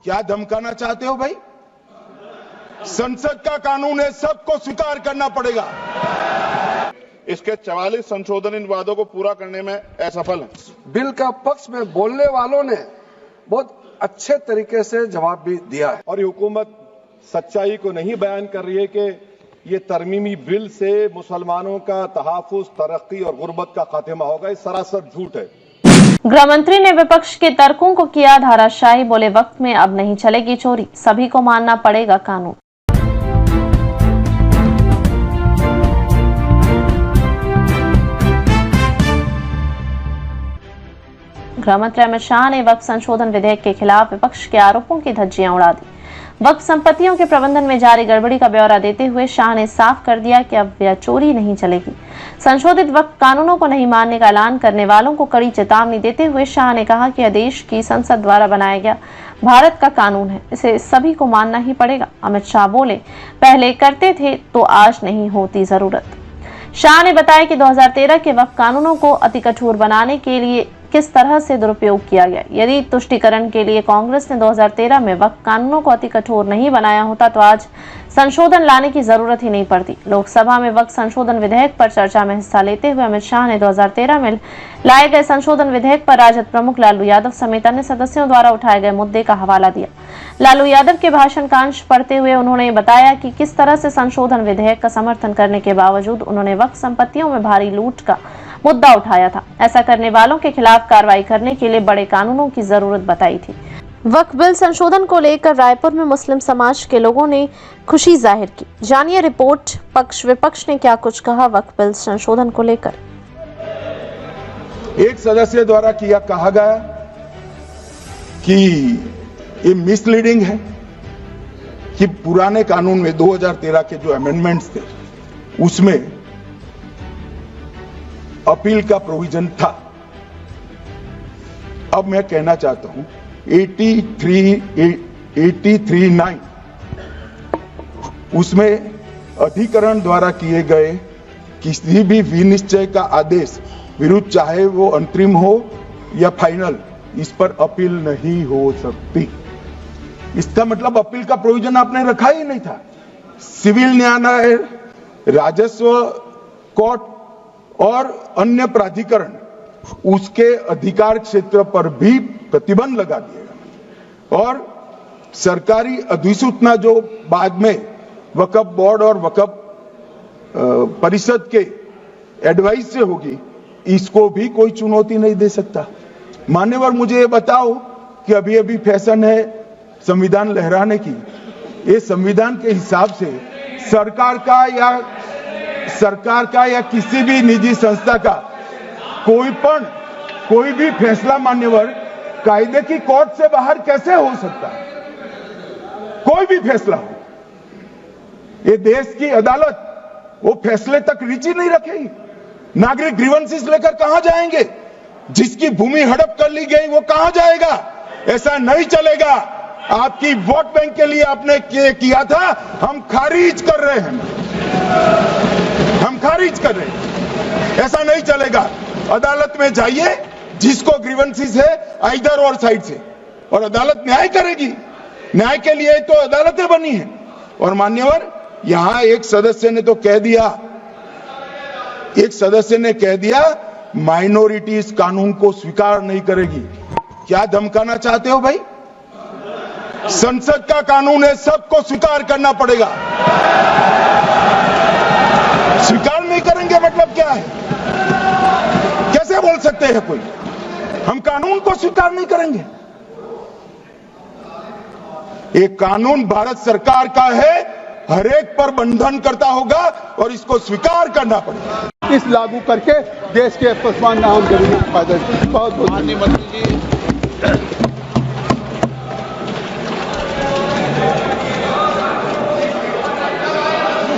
क्या धमकाना चाहते हो भाई? संसद का कानून है, सबको स्वीकार करना पड़ेगा। इसके 44 संशोधन इन वादों को पूरा करने में असफल है। बिल का पक्ष में बोलने वालों ने बहुत अच्छे तरीके से जवाब भी दिया है और ये हुकूमत सच्चाई को नहीं बयान कर रही है कि ये तरमीमी बिल से मुसलमानों का तहफ़्फ़ुज़, तरक्की और गुर्बत का खात्मा होगा। ये सरासर झूठ है। गृह मंत्री ने विपक्ष के तर्कों को किया धाराशायी, बोले वक्त में अब नहीं चलेगी चोरी, सभी को मानना पड़ेगा कानून। गृह मंत्री अमित शाह ने वक्फ संशोधन विधेयक के खिलाफ विपक्ष के आरोपों की धज्जियां उड़ा दी। वक्फ संपत्तियों के प्रबंधन में जारी गड़बड़ी का ब्यौरा देते हुए शाह ने साफ कर दिया कि अब यह चोरी नहीं चलेगी। संशोधित वक्फ कानूनों को नहीं मानने का ऐलान करने वालों को कड़ी चेतावनी देते हुए शाह ने कहा कि यह देश की संसद द्वारा बनाया गया भारत का कानून है, इसे सभी को मानना ही पड़ेगा। अमित शाह बोले, पहले करते थे तो आज नहीं होती जरूरत। शाह ने बताया कि 2013 के वक्फ कानूनों को अति कठोर बनाने के लिए किस तरह से दुरुपयोग किया गया। यदि तुष्टीकरण के लिए कांग्रेस ने 2013 में वक्फ कानूनों को अति कठोर नहीं बनाया होता तो आज संशोधन लाने की जरूरत ही नहीं पड़ती। लोकसभा में वक्फ संशोधन विधेयक पर चर्चा में हिस्सा लेते हुए अमित शाह ने 2013 में लाए गए संशोधन विधेयक पर राजद प्रमुख लालू यादव समेत अन्य सदस्यों द्वारा उठाए गए मुद्दे का हवाला दिया। लालू यादव के भाषण का अंश पढ़ते हुए उन्होंने बताया कि किस तरह से संशोधन विधेयक का समर्थन करने के बावजूद उन्होंने वक्फ संपत्तियों में भारी लूट का मुद्दा उठाया था। ऐसा करने वालों के खिलाफ कार्रवाई करने के लिए बड़े कानूनों की जरूरत बताई थी। वक्फ बिल संशोधन को लेकर रायपुर में मुस्लिम समाज के लोगों ने खुशी जाहिर की। जानिए रिपोर्ट, पक्ष विपक्ष ने क्या कुछ कहा वक्फ बिल संशोधन को लेकर। एक सदस्य द्वारा कहा गया कि ये मिसलीडिंग है कि पुराने कानून में 2013 के जो अमेंडमेंट्स थे उसमें अपील का प्रोविजन था। अब मैं कहना चाहता हूं 83(9) उसमें अधिकरण द्वारा किए गए किसी भी विनिश्चय का आदेश विरुद्ध, चाहे वो अंतरिम हो या फाइनल, इस पर अपील नहीं हो सकती। इसका मतलब अपील का प्रोविजन आपने रखा ही नहीं था। सिविल न्यायालय, राजस्व कोर्ट और अन्य प्राधिकरण उसके अधिकार क्षेत्र पर भी प्रतिबंध लगा दिएगा और सरकारी अधिसूचना जो बाद में वक्फ बोर्ड और वक्फ परिषद के एडवाइस से होगी, इसको भी कोई चुनौती नहीं दे सकता। मान्यवर, मुझे ये बताओ कि अभी अभी फैशन है संविधान लहराने की। ये संविधान के हिसाब से सरकार का या किसी भी निजी संस्था का कोई भी फैसला मान्यवर कायदे की कोर्ट से बाहर कैसे हो सकता है? कोई भी फैसला हो, ये देश की अदालत वो फैसले तक रुचि नहीं रखेगी। नागरिक ग्रीवेंसेस लेकर कहां जाएंगे? जिसकी भूमि हड़प कर ली गई वो कहां जाएगा? ऐसा नहीं चलेगा। आपकी वोट बैंक के लिए आपने किया था, हम खारिज कर रहे हैं। ऐसा नहीं चलेगा। अदालत में जाइए, जिसको ग्रीवेंसेस है आइदर और साइड से, और अदालत न्याय करेगी। न्याय के लिए तो अदालतें बनी हैं। और मान्यवर, यहां एक सदस्य ने कह दिया माइनॉरिटी इस कानून को स्वीकार नहीं करेगी। क्या धमकाना चाहते हो भाई? संसद का कानून है, सबको स्वीकार करना पड़ेगा। स्वीकार नहीं करेंगे मतलब क्या है? कैसे बोल सकते हैं कोई? हम कानून को स्वीकार नहीं करेंगे। ये कानून भारत सरकार का है, हर एक पर बंधन करता होगा और इसको स्वीकार करना पड़ेगा। इस लागू करके देश के पसमान नाम जरूर फायदा। बहुत बहुत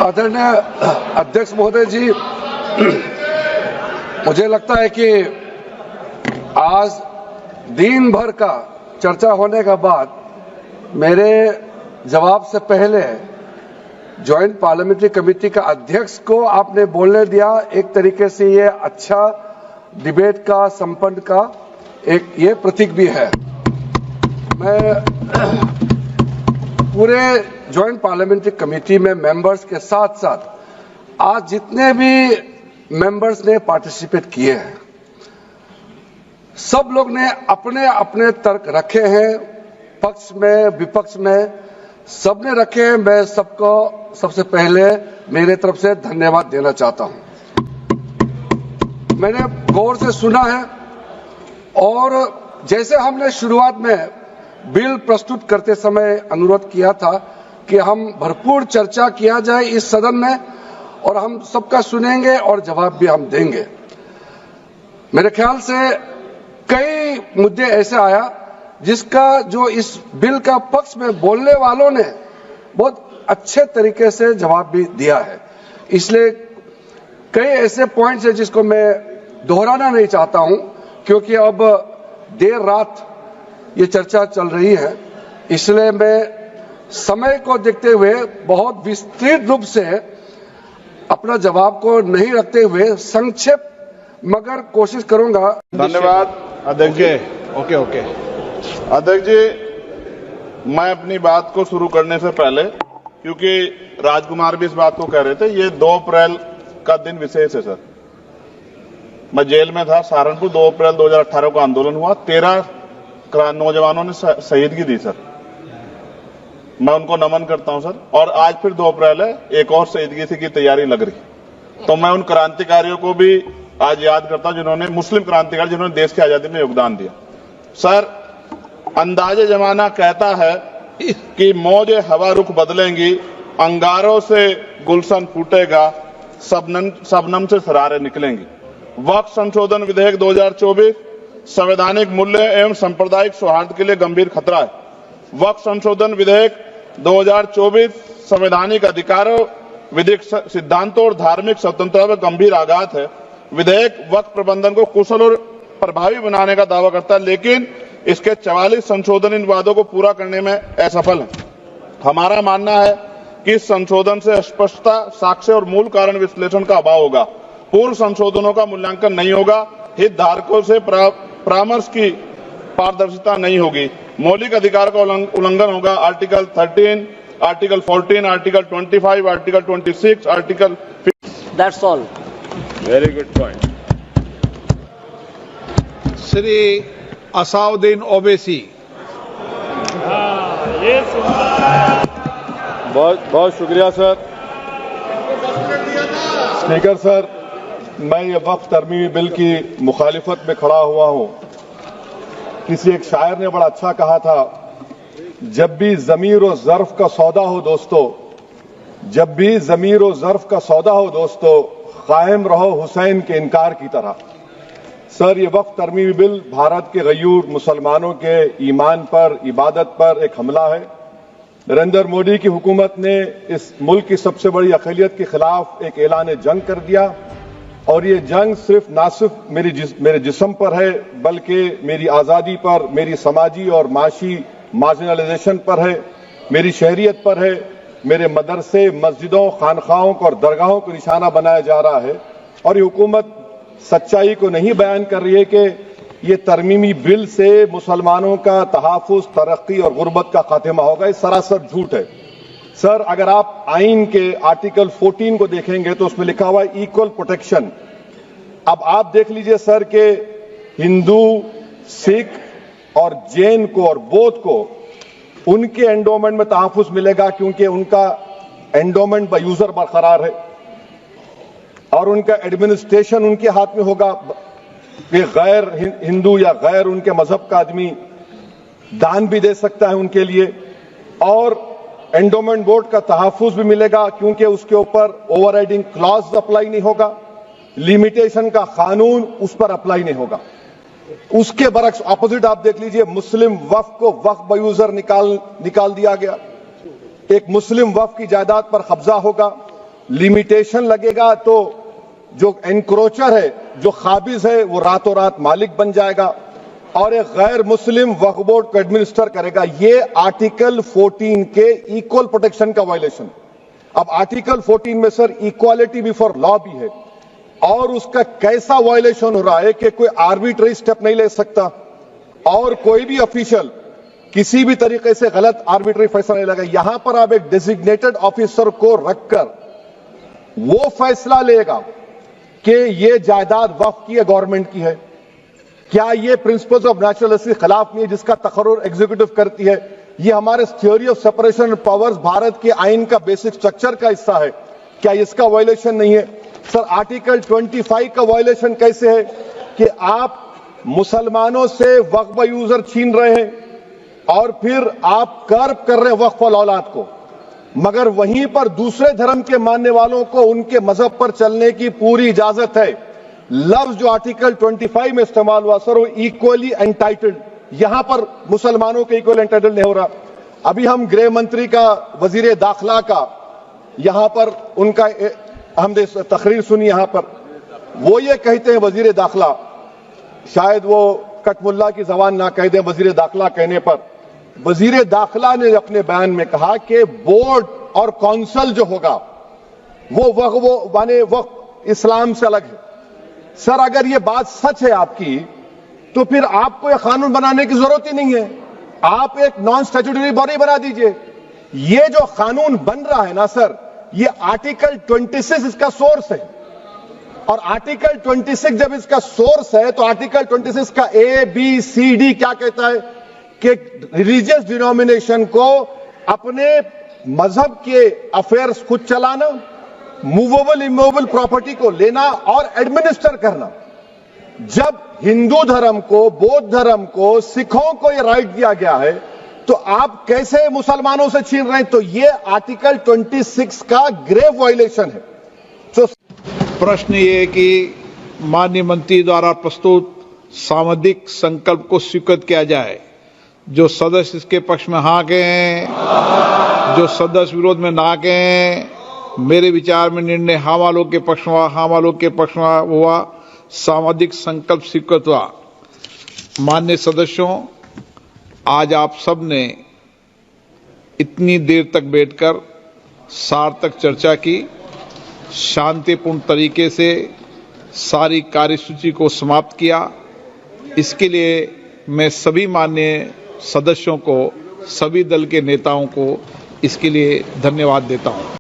आदरणीय अध्यक्ष महोदय जी, मुझे लगता है कि आज दिन भर का चर्चा होने के बाद मेरे जवाब से पहले ज्वाइंट पार्लियामेंट्री कमेटी का अध्यक्ष को आपने बोलने दिया। एक तरीके से ये अच्छा डिबेट का संपन्न का एक ये प्रतीक भी है। मैं पूरे ज्वाइंट पार्लियामेंट्री कमेटी में मेंबर्स के साथ साथ आज जितने भी मेंबर्स ने पार्टिसिपेट किए हैं, सब लोग ने अपने अपने तर्क रखे हैं, पक्ष में विपक्ष में सबने रखे हैं। मैं सबको सबसे पहले मेरे तरफ से धन्यवाद देना चाहता हूं। मैंने गौर से सुना है और जैसे हमने शुरुआत में बिल प्रस्तुत करते समय अनुरोध किया था कि हम भरपूर चर्चा किया जाए इस सदन में और हम सबका सुनेंगे और जवाब भी हम देंगे। मेरे ख्याल से कई मुद्दे ऐसे आया जिसका जो इस बिल का पक्ष में बोलने वालों ने बहुत अच्छे तरीके से जवाब भी दिया है। इसलिए कई ऐसे पॉइंट्स हैं जिसको मैं दोहराना नहीं चाहता हूं, क्योंकि अब देर रात ये चर्चा चल रही है। इसलिए मैं समय को देखते हुए बहुत विस्तृत रूप से अपना जवाब को नहीं रखते हुए संक्षेप मगर कोशिश करूंगा। धन्यवाद अध्यक्ष जी। ओके अध्यक्ष जी, मैं अपनी बात को शुरू करने से पहले, क्योंकि राजकुमार भी इस बात को कह रहे थे, ये 2 अप्रैल का दिन विशेष है सर। मैं जेल में था सहारनपुर, 2 अप्रैल 2018 को आंदोलन हुआ, 13 नौजवानों ने शहीदगी दी सर। मैं उनको नमन करता हूं सर। और आज फिर 2 अप्रैल है, एक और शहीदगी की तैयारी लग रही। तो मैं उन क्रांतिकारियों को भी आज याद करता हूं जिन्होंने, मुस्लिम क्रांतिकारी जिन्होंने देश की आजादी में योगदान दिया। सर, अंदाजे जमाना कहता है कि मौजे हवा रुख बदलेंगी, अंगारों से गुलशन फूटेगा, शबनम से सरारे निकलेंगी। वक्फ संशोधन विधेयक 2024 संवैधानिक मूल्य एवं सांप्रदायिक सौहार्द के लिए गंभीर खतरा है। वक्फ संशोधन विधेयक 2024 संवैधानिक अधिकारों, विधिक सिद्धांतों और धार्मिक स्वतंत्रता पर गंभीर आघात है। विधेयक वक्फ प्रबंधन को कुशल और प्रभावी बनाने का दावा करता है, लेकिन इसके 44 संशोधन इन वादों को पूरा करने में असफल है। हमारा मानना है कि इस संशोधन से स्पष्टता, साक्ष्य और मूल कारण विश्लेषण का अभाव होगा। पूर्व संशोधनों का मूल्यांकन नहीं होगा, हितधारकों से परामर्श की पारदर्शिता नहीं होगी, मौलिक अधिकार का उल्लंघन होगा। Article 13, article 14, article 25, article 26, article. That's all. Very good point. Shri Asaduddin Owaisi. बहुत शुक्रिया सर। स्पीकर सर, मैं ये वक्फ तरमीमी बिल की मुखालिफत में खड़ा हुआ हूं। किसी एक शायर ने बड़ा अच्छा कहा था, जब भी ज़मीर और ज़र्फ का सौदा हो दोस्तों, जब भी ज़मीर और ज़र्फ का सौदा हो दोस्तों, कायम रहो हुसैन के इनकार की तरह। सर, ये वक्फ तरमीमी बिल भारत के गयूर मुसलमानों के ईमान पर, इबादत पर एक हमला है। नरेंद्र मोदी की हुकूमत ने इस मुल्क की सबसे बड़ी अक़लियत के खिलाफ एक ऐलान जंग कर दिया, और ये जंग ना सिर्फ मेरे जिस्म पर है, बल्कि मेरी आज़ादी पर, मेरी समाजी और माशी मार्जिनलाइजेशन पर है, मेरी शहरियत पर है, मेरे मदरसे, मस्जिदों, खानखाहों को और दरगाहों को निशाना बनाया जा रहा है। और ये हुकूमत सच्चाई को नहीं बयान कर रही है कि ये तरमीमी बिल से मुसलमानों का तहफ़्फ़ुज़, तरक्की और गुर्बत का खात्मा होगा। ये सरासर झूठ है। सर, अगर आप आइन के आर्टिकल 14 को देखेंगे तो उसमें लिखा हुआ है इक्वल प्रोटेक्शन। अब आप देख लीजिए सर के हिंदू, सिख और जैन को और बौद्ध को उनके एंडोमेंट में तहफ़्फ़ुज़ मिलेगा, क्योंकि उनका एंडोमेंट बाय यूजर बरकरार है और उनका एडमिनिस्ट्रेशन उनके हाथ में होगा। कि गैर हिंदू या गैर उनके मजहब का आदमी दान भी दे सकता है उनके लिए, और एंडोमेंट बोर्ड का तहफ़्फ़ुज़ भी मिलेगा, क्योंकि उसके ऊपर ओवरराइडिंग क्लॉज अप्लाई नहीं होगा, लिमिटेशन का कानून उस पर अप्लाई नहीं होगा। उसके बरक्स ऑपोजिट आप देख लीजिए, मुस्लिम वक्फ को वक्फ बाय यूजर निकाल दिया गया। एक मुस्लिम वक्फ की जायदाद पर कब्जा होगा, लिमिटेशन लगेगा तो जो एनक्रोचर है, जो खाबिज है, वो रातों रात मालिक बन जाएगा और एक गैर मुस्लिम वक्फ बोर्ड को एडमिनिस्टर करेगा। ये आर्टिकल 14 के इक्वल प्रोटेक्शन का वायलेशन। अब आर्टिकल 14 में सर इक्वालिटी बिफोर लॉ भी है, और उसका कैसा वायलेशन हो रहा है कि कोई आर्बिट्ररी स्टेप नहीं ले सकता, और कोई भी ऑफिशियल किसी भी तरीके से गलत आर्बिट्री फैसला नहीं लगा। यहां पर आप एक डेजिग्नेटेड ऑफिसर को रखकर वो फैसला लेगा कि ये जायदाद वक्फ की है, गवर्नमेंट की है। क्या ये प्रिंसिपल्स ऑफ नेचुरल के खिलाफ नहीं है जिसका तकर्रुर एग्जीक्यूटिव करती है? ये हमारे theory of separation of powers Bharat के आइन का बेसिक स्ट्रक्चर का हिस्सा है। क्या इसका वायलेशन नहीं है? सर, आर्टिकल 25 का वायलेशन कैसे है कि आप मुसलमानों से वक्फ यूजर छीन रहे हैं और फिर आप कर्ब कर रहे हैं वक्फ औलाद को, मगर वहीं पर दूसरे धर्म के मानने वालों को उनके मजहब पर चलने की पूरी इजाजत है। लफ्ज जो आर्टिकल 25 में इस्तेमाल हुआ सर, वो इक्वली एंटाइटल्ड, यहां पर मुसलमानों के इक्वल एंटाइटल्ड नहीं हो रहा। अभी हम गृह मंत्री का, वजीर दाखिला का यहां पर उनका हमने तकरीर सुनी, यहां पर वो ये कहते हैं वजीर दाखिला, शायद वो कटमुल्ला की जबान ना कह दें, वजीर दाखिला कहने पर वजीर दाखिला ने अपने बयान में कहा कि बोर्ड और काउंसिल जो होगा वो माने वक्फ इस्लाम से अलग है। सर, अगर ये बात सच है आपकी, तो फिर आपको एक कानून बनाने की जरूरत ही नहीं है। आप एक नॉन स्टैट्यूटरी बॉडी बना दीजिए। ये जो कानून बन रहा है ना सर, ये आर्टिकल 26 इसका सोर्स है, और आर्टिकल 26 जब इसका सोर्स है तो आर्टिकल 26 का ABCD क्या कहता है कि रिलीजियस डिनोमिनेशन को अपने मजहब के अफेयर्स खुद चलाना, मूवेबल इमूवेबल प्रॉपर्टी को लेना और एडमिनिस्टर करना। जब हिंदू धर्म को, बौद्ध धर्म को, सिखों को यह राइट दिया गया है, तो आप कैसे मुसलमानों से छीन रहे हैं? तो ये आर्टिकल 26 का ग्रेव वायलेशन है। तो प्रश्न ये है कि माननीय मंत्री द्वारा प्रस्तुत सामुदायिक संकल्प को स्वीकृत किया जाए। जो सदस्य इसके पक्ष में हाँ गए, जो सदस्य विरोध में ना गए, मेरे विचार में निर्णय हाँ वालों के पक्ष में हुआ, सामुदायिक संकल्प स्वीकृत हुआ। माननीय सदस्यों, आज आप सब ने इतनी देर तक बैठकर सार्थक चर्चा की, शांतिपूर्ण तरीके से सारी कार्यसूची को समाप्त किया। इसके लिए मैं सभी माननीय सदस्यों को, सभी दल के नेताओं को इसके लिए धन्यवाद देता हूं।